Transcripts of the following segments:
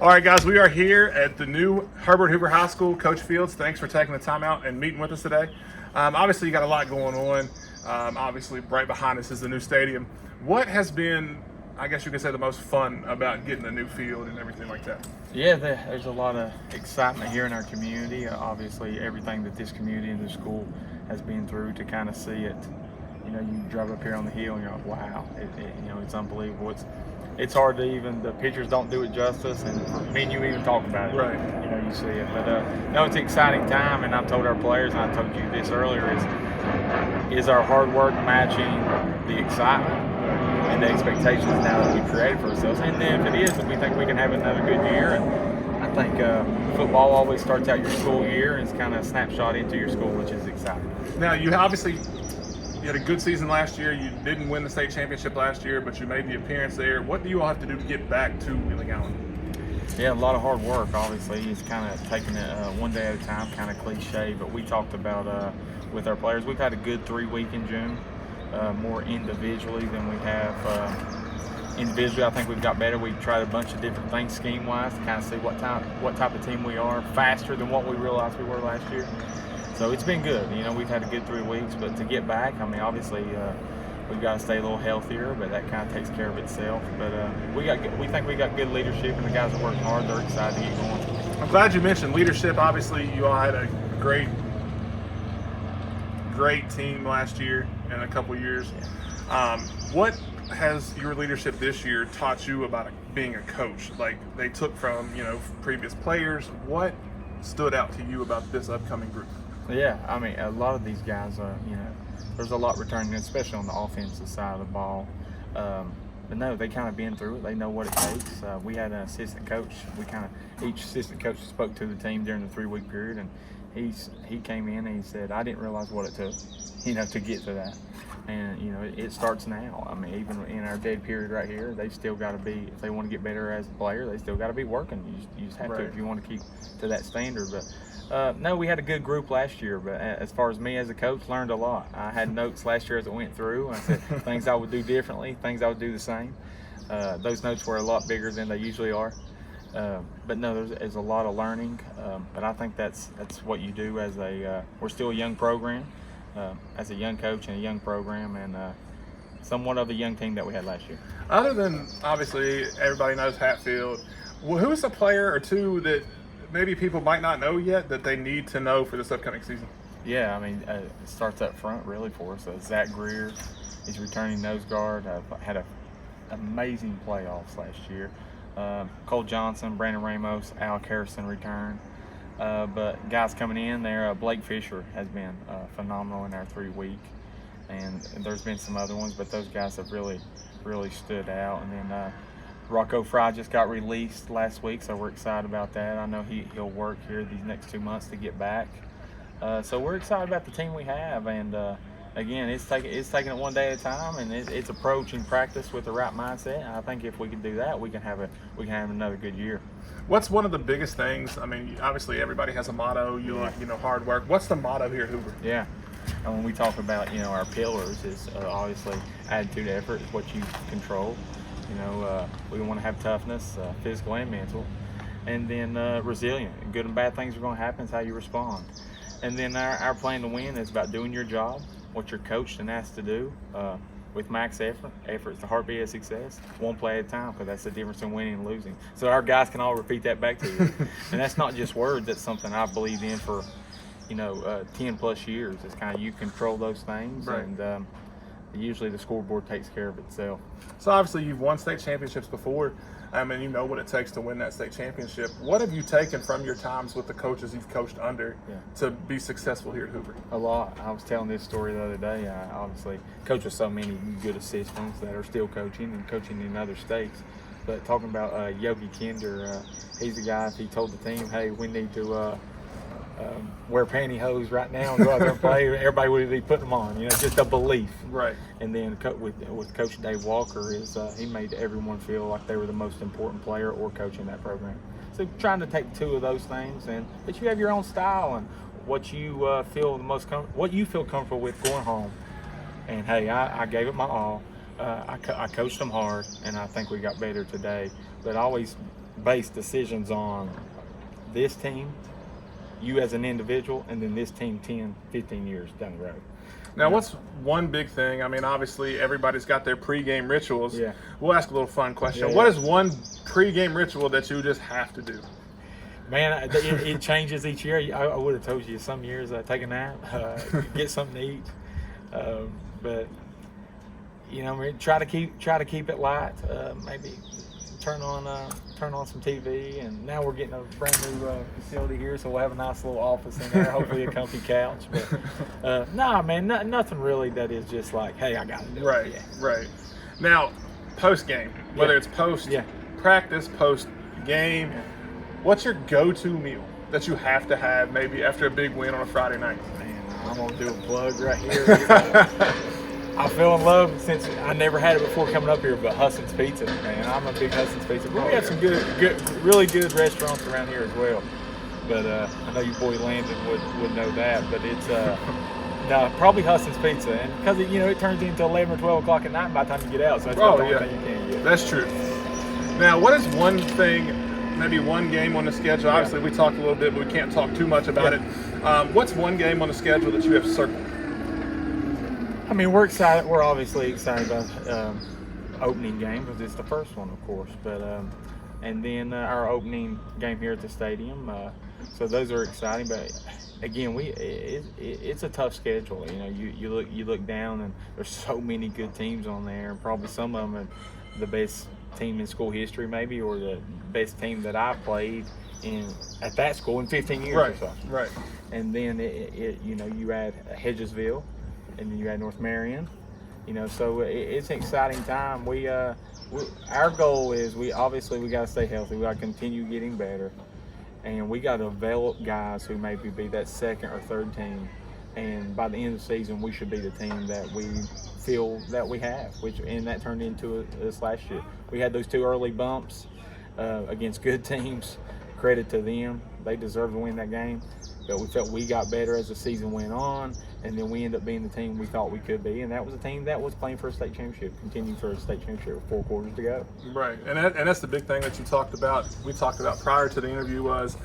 All right, guys, we are here at the new Herbert Hoover High School. Coach Fields, thanks for taking the time out and meeting with us today. Obviously, you got a lot going on. Obviously, right behind us is the new stadium. What has been, I guess you could say, the most fun about getting a new field and everything like that? Yeah, there's a lot of excitement here in our community. Obviously, everything that this community and the school has been through to kind of see it. You know, you drive up here on the hill and you're like, wow, it's unbelievable. It's hard to even, the pictures don't do it justice, and me and you even talk about it. Right. You know, you see it. But no, it's an exciting time, and I've told our players, and I told you this earlier, is our hard work matching the excitement and the expectations now that we've created for ourselves. And then if it is, we think we can have another good year. And I think football always starts out your school year and it's kind of a snapshot into your school, which is exciting. Now, you had a good season last year. You didn't win the state championship last year, but you made the appearance there. What do you all have to do to get back to Wheeling Allen? Yeah, a lot of hard work, obviously. It's kind of taking it one day at a time, kind of cliche, but we talked about with our players. We've had a good 3 week in June, more individually than we have individually. I think we've got better. We've tried a bunch of different things scheme-wise to kind of see what type of team we are, faster than what we realized we were last year. So it's been good. You know, we've had a good 3 weeks, but to get back, I mean, obviously we've got to stay a little healthier, but that kind of takes care of itself. But we think we got good leadership, and the guys are working hard. They're excited to get going. I'm glad you mentioned leadership. Obviously, you all had a great team last year and a couple years. What has your leadership this year taught you about being a coach? Like they took from previous players. What stood out to you about this upcoming group? Yeah, I mean, a lot of these guys are, there's a lot returning, especially on the offensive side of the ball. But no, they kind of been through it. They know what it takes. We had an assistant coach. Each assistant coach spoke to the team during the 3 week period, and he came in and he said, I didn't realize what it took, to get to that. And, it starts now. I mean, even in our dead period right here, they still got to be, if they want to get better as a player, they still got to be working. You just have to if you want to keep to that standard. But no, we had a good group last year, but as far as me as a coach, learned a lot. I had notes last year as it went through. I said things I would do differently, things I would do the same. Those notes were a lot bigger than they usually are. But no, there's a lot of learning. But I think that's what you do as we're still a young program, as a young coach and a young program, and somewhat of a young team that we had last year. Other than, obviously, everybody knows Hatfield, who's a player or two that maybe people might not know yet that they need to know for this upcoming season? Yeah, I mean, it starts up front really for us. Zach Greer is returning nose guard. Had an amazing playoffs last year. Cole Johnson, Brandon Ramos, Alec Harrison return. But guys coming in there, Blake Fisher has been phenomenal in our 3 week. And there's been some other ones, but those guys have really, really stood out. And then Rocco Fry just got released last week, so we're excited about that. I know he'll work here these next 2 months to get back. So we're excited about the team we have, and again, it's taking it one day at a time, and it's approaching practice with the right mindset. And I think if we can do that, we can have another good year. What's one of the biggest things? I mean, obviously everybody has a motto. You like hard work. What's the motto here at Hoover? Yeah. And when we talk about our pillars, is obviously attitude, effort is what you control. We want to have toughness, physical and mental, and then resilient. Good and bad things are going to happen. It's how you respond. And then our plan to win is about doing your job, what you're coached and asked to do, with max effort. Effort is the heartbeat of success, one play at a time, because that's the difference in winning and losing. So our guys can all repeat that back to you. And that's not just words. That's something I've believed in for 10 plus years. It's kind of you control those things, right. And usually the scoreboard takes care of itself. So obviously you've won state championships before. I mean, you know what it takes to win that state championship. What have you taken from your times with the coaches you've coached under to be successful here at Hoover? A lot. I was telling this story the other day. I obviously coach with so many good assistants that are still coaching and coaching in other states. But talking about Yogi Kinder, he's the guy, if he told the team, hey, we need to wear pantyhose right now and go out there and play, everybody would be putting them on, just a belief. Right. And then with Coach Dave Walker, he made everyone feel like they were the most important player or coach in that program. So trying to take two of those things, but you have your own style and what you feel what you feel comfortable with going home. And hey, I gave it my all. I coached them hard, and I think we got better today. But always base decisions on this team, you as an individual, and then this team 10, 15 years down the road. Now, what's one big thing? I mean, obviously, everybody's got their pregame rituals. Yeah. We'll ask a little fun question. Yeah, What yeah. is one pregame ritual that you just have to do? Man, it changes each year. I would have told you some years take a nap, get something to eat, but you know, try to keep it light. Maybe turn on some TV. And now we're getting a brand new facility here, so we'll have a nice little office in there. Hopefully, a comfy couch. But nah, man, nothing really that is just like, hey, I got to do Right, it. Yeah. right. Now, post game, whether it's post practice, post game. What's your go-to meal that you have to have maybe after a big win on a Friday night? Man, I'm going to do a plug right here. I fell in love since I never had it before coming up here, but Husson's Pizza, man. I'm a big Husson's Pizza. But we have some good, really good restaurants around here as well. But I know your boy Landon would know that. But it's no, probably Husson's Pizza. And because, it turns into 11 or 12 o'clock at night by the time you get out. So that's the only thing you can get. That's true. Now, what is one thing, maybe one game on the schedule? Obviously, we talked a little bit, but we can't talk too much about it. What's one game on the schedule that you have circled? I mean, we're excited. We're obviously excited about opening game because it's the first one, of course. But and then our opening game here at the stadium. So those are exciting. But again, it's a tough schedule. You look down and there's so many good teams on there. Probably some of them are the best team in school history, maybe, or the best team that I played at that school in 15 years or so. Right. And then you add Hedgesville, and then you add North Marion. So it's an exciting time. Our goal is we got to stay healthy. We got to continue getting better, and we got to develop guys who maybe be that second or third team. And by the end of the season, we should be the team that we feel that we have, and that turned into this last year. We had those 2 early bumps against good teams. Credit to them. They deserve to win that game. But we felt we got better as the season went on, and then we ended up being the team we thought we could be. And that was a team that was playing for a state championship, continuing for a state championship with 4 quarters to go. Right, and that's the big thing that you talked about. We talked about prior to the interview was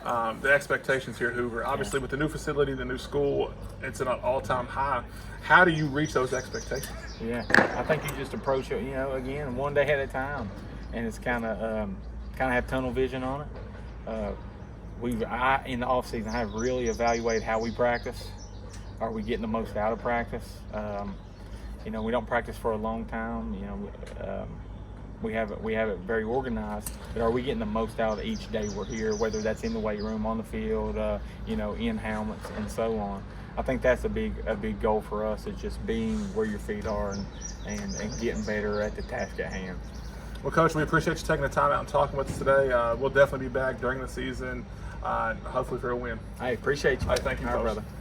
the expectations here at Hoover. Obviously, with the new facility, the new school, it's at an all-time high. How do you reach those expectations? Yeah, I think you just approach it, again, one day at a time, and it's kind of have tunnel vision on it. In the off season, I have really evaluated how we practice. Are we getting the most out of practice? We don't practice for a long time. We have it very organized, but are we getting the most out of each day we're here, whether that's in the weight room, on the field, in helmets, and so on. I think that's a big goal for us, is just being where your feet are and getting better at the task at hand. Well, Coach, we appreciate you taking the time out and talking with us today. We'll definitely be back during the season, hopefully for a win. I appreciate you. All right, thank you, All right, folks. brother.